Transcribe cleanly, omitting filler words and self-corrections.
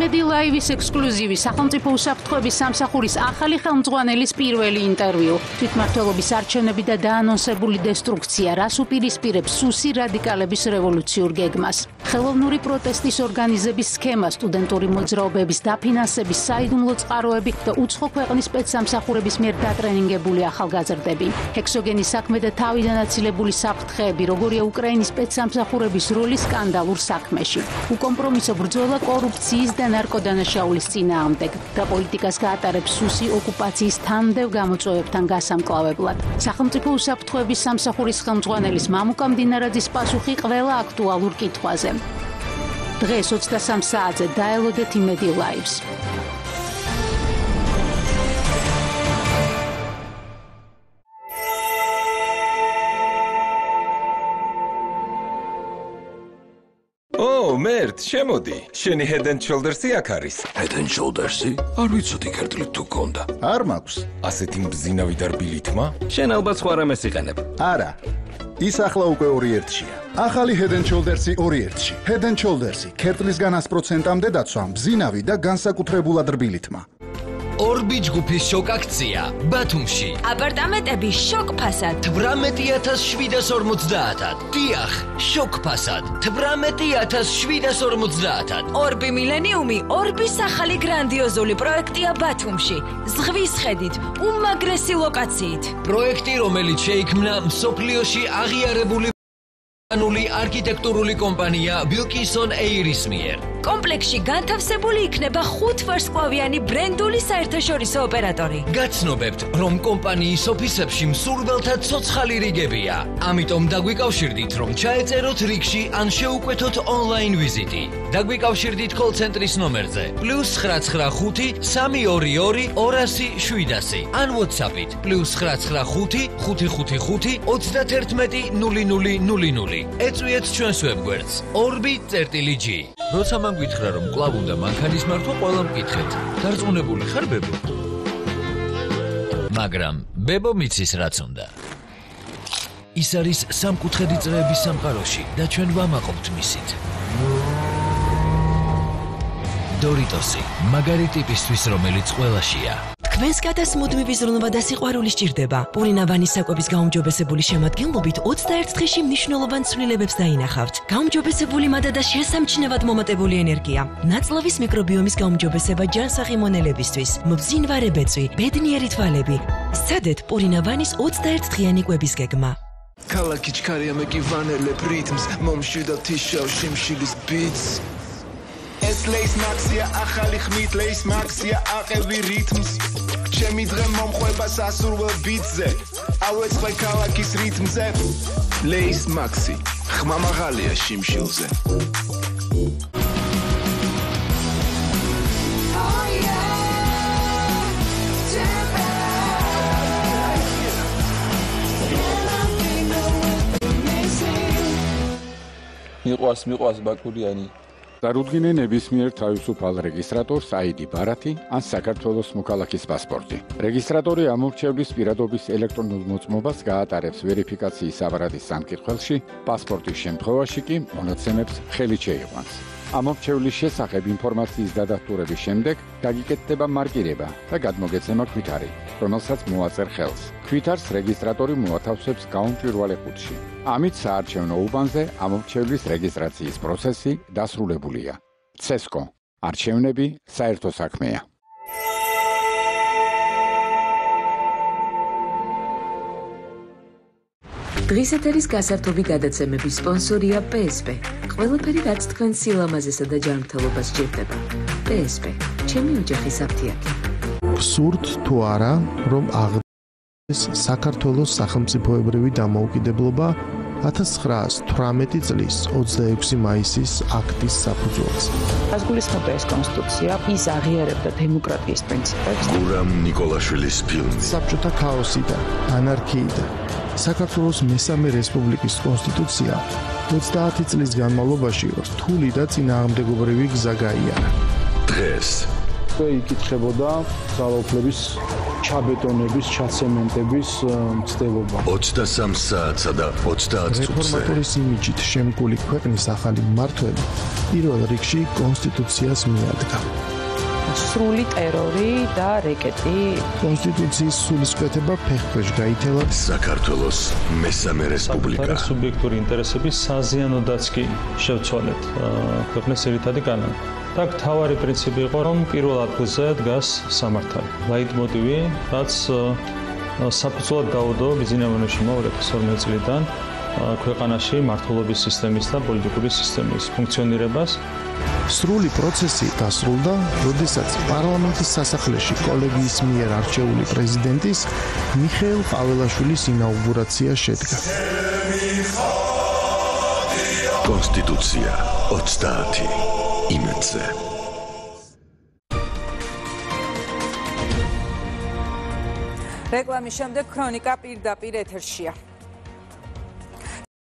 იმედი ლაივის ექსკლუზივი სახელმწიფო უსაფრთხოების სამსახურის ახალი ხელმძღვანელის პირველი ინტერვიუ. თვითმმართველობის არჩევნები და დაანონსებული დესტრუქცია რას უპირისპირებს სუსი რადიკალების რევოლუციურ გეგმას. ხელოვნური პროტესტის ორგანიზების სქემა, სტუდენტური მოძრაობების დაფინანსების, საიდუმლო წყაროები და უცხო ქვეყნის სპეცსამსახურების მიერ დატრენინგებული ახალგაზრდები. ჰექსოგენის საქმე და თავიდან აცილებული საფრთხეები, როგორია უკრაინის სპეცსამსახურების როლი სკანდალურ საქმეში. უკომპრომისო ბრძოლა კორუფციის და ნარკოდანაშაულის წინააღმდეგ. და პოლიტიკას გაატარებს სუსი ოკუპაციის თანმდევ გამოწვევებთან გასამკლავებლად. სახელმწიფო უსაფრთხოების სამსახურის ხელმძღვანელის მამუკა მდინარაძის პასუხი ყველა აქტუალურ კითხვაზე. დღეს 23 საათზე დაელოდეთ იმედი ლაივს. მერტ, შემოდი. შენი Head and Shoulders-ი აქ არის. Head and Shoulders-ი? არ ვიცოდი ქართლით თუ გქონდა. არ მაქვს. ასეთი მბზინავი და რბილითმა? შენ ალბათ სხვა რამეს იყენებ. არა. ის ახლა უკვე 2-1-ია. ახალი Head and Shoulders-ი 2-1-ში. Head and Shoulders-ი ქერტლისგან 100%-მდე დაცვა, მბზინავი და განსაკუთრებულად რბილითმა. ორბი ჯგუფის შოკ აქცია ბათუმში. აპარტამენტები შოკ ფასად 18750-ად. დიახ, შოკ ფასად 18750-ად. ორბი მილენიუმი ორბის ახალი გრანდიოზული პროექტია ბათუმში. ზღვის ხედით, უმაგრესი ლოკაციით. პროექტი, რომელიც შეიქმნა მსოფლიოში აღიარებული არქიტექტურული კომპანია Wilkinson Ayres მიერ. კომპლექსში განთავსებული იქნება 5 ვარსკვლავიანი ბრენდული საერთაშორისო ოპერატორი. გაცნობებთ, რომ კომპანიის ოფისებში მსურველთა ცოცხალი რიგებია. ამიტომ დაგვიკავშირდით, რომ ჩაეწეროთ რიგში ან შეუკვეთოთ ონლაინ ვიზიტი. დაგვიკავშირდით კოლ-ცენტრის ნომერზე +995 322 200 ან WhatsApp-ით +995 555 31 0000. ეწვიეთ ჩვენს ვებგვერდს orbi.g. როცა მან გითხრა, რომ კვლავ უნდა მანქანის მართვა, ყველა მკითხეთ. დარწმუნებული ხარ, ბებო? მაგრამ ბებო მიცის რაც უნდა. ის არის სამკუთხედი წრეების სამყაროში და ჩვენ ვამაყობთ მისით. Doritosი, მაგარი ტიპისთვის, რომელიც ყველაშია. თქვენს გადას მუდმივი ზრუნვა და სიყვარული სჭირდება. პურინა ვანის საკვების გაუმჯობესებული შემადგენლობით 21 დღეში მნიშვნელოვან ცვლილებებს დაინახავთ. გაუმჯობესებული მადა და შესამჩნევად მომატებული ენერგია. ნაწლავის მიკრობიომის გაუმჯობესება ჯანსაღი მონელებისთვის. მბზინვარე ბეწვი, ბედნიერი თვალები. სცადეთ პურინა ვანის 21 დღიანი კვების გეგმა. ქალაქი ჩქარია მე კი ვანელებ რითმს, მომშვიდობ თიშავ შიმშილის ბიტს. ეს ლეის მაქსია ახალი ხმით ლეის მაქსია აყევი რითმს ჩემი დღე მომყვება სასურველ ბიტზე ავეწყე ქალაქის რითმზე ლეის მაქსი ხმა მაღალია შიმშილზე მიყვარს ბაკურიანი წარუდგინენ ნებისმიერ თავისუფალ რეგისტრატორს ID ბარათი ან საქართველოს მოქალაქის პასპორტი. რეგისტრატორი ამორჩევლის პირადობის ელექტრონულ მოწმობას გაატარებს ვერიფიკაციის აპარატის სამკითხველში, პასპორტის შემთხვევაში კი მონაცემებს ხელით შეიყვანს. ამორჩევლის შესახებ ინფორმაციის დადასტურების შემდეგ გაგიკეთდება მარკირება და გადმოგეცემა ქვითარი, რომელსაც მოაწერ ხელს. ქვითარს რეგისტრატორი მოათავსებს გაუმჭვირვალე ყუთში. ამით საარჩევნო უბანზე ამორჩევლის რეგისტრაციის პროცესი დასრულებულია. CESCO არჩევნები საერთო საქმეა. დღის ეთერის გასართობი გადაცემების სპონსორია PSP. ყველაფერი რაც თქვენ სილამაზესა და ჯანმრთელობას სჭირდება. PSP. ჩემი ოჯახის აფთიაქი. Absurd თუ არა, რომ აღდგეს საქართველოს სახელმწიფოებრივი დამოუკიდებლობა 1918 წლის 26 მაისის აქტის საფუძველზე. რაც გულისხმობდა ეს კონსტიტუცია, ის აღიარებდა დემოკრატიის პრინციპებს. გურამ ნიკოლაშვილის ფილმი. საბჭოთა ქაოსიდან, ანარქიიდან საქართველოს მესამე რესპუბლიკის კონსტიტუცია 30 წლის განმავლობაში რთული და წინააღმდეგობრივი გზა გაიარა. დღეს უკვე იკითხებოდა ძალაუფლების ჩაბეტონების, ჩაცემენტების მცდელობა. 23 საათსა და 30 წუთზე. რეფორმატორის იმიჯით შემკული ქვეყნის ახალი მმართველი პირველ რიგში კონსტიტუციას მიადგა. სრული ტერორი და რეკეტი. კონსტიტუციის სულისკვეთება ფეხქვეშ გაითელა საქართველოს მესამე რესპუბლიკა. სუბიექტური ინტერესების საზიანოდაც კი შევცვალეთ ქვეყნის ძირითადი კანონი. და თავარი პრინციპი იყო, რომ პირველ ადგილზე დგას სამართალი. ლაიტმოტივი, რაც საფუძვლად დაუდო ბიზნესმენებში 2012 წლიდან ქვეყანაში მართლობის სისტემის და პოლიტიკური სისტემის ფუნქციონირებას. სრული პროცესი დასრულდა, როდესაც პარლამენტის სასახლეში კოლეგიის მიერ არჩეული პრეზიდენტის მიხეილ პაველაშვილის ინაუგურაცია შედგა. კონსტიტუცია 30 იმედზე. რეკლამის შემდეგ ქრონიკა პირდაპირ ეთერშია.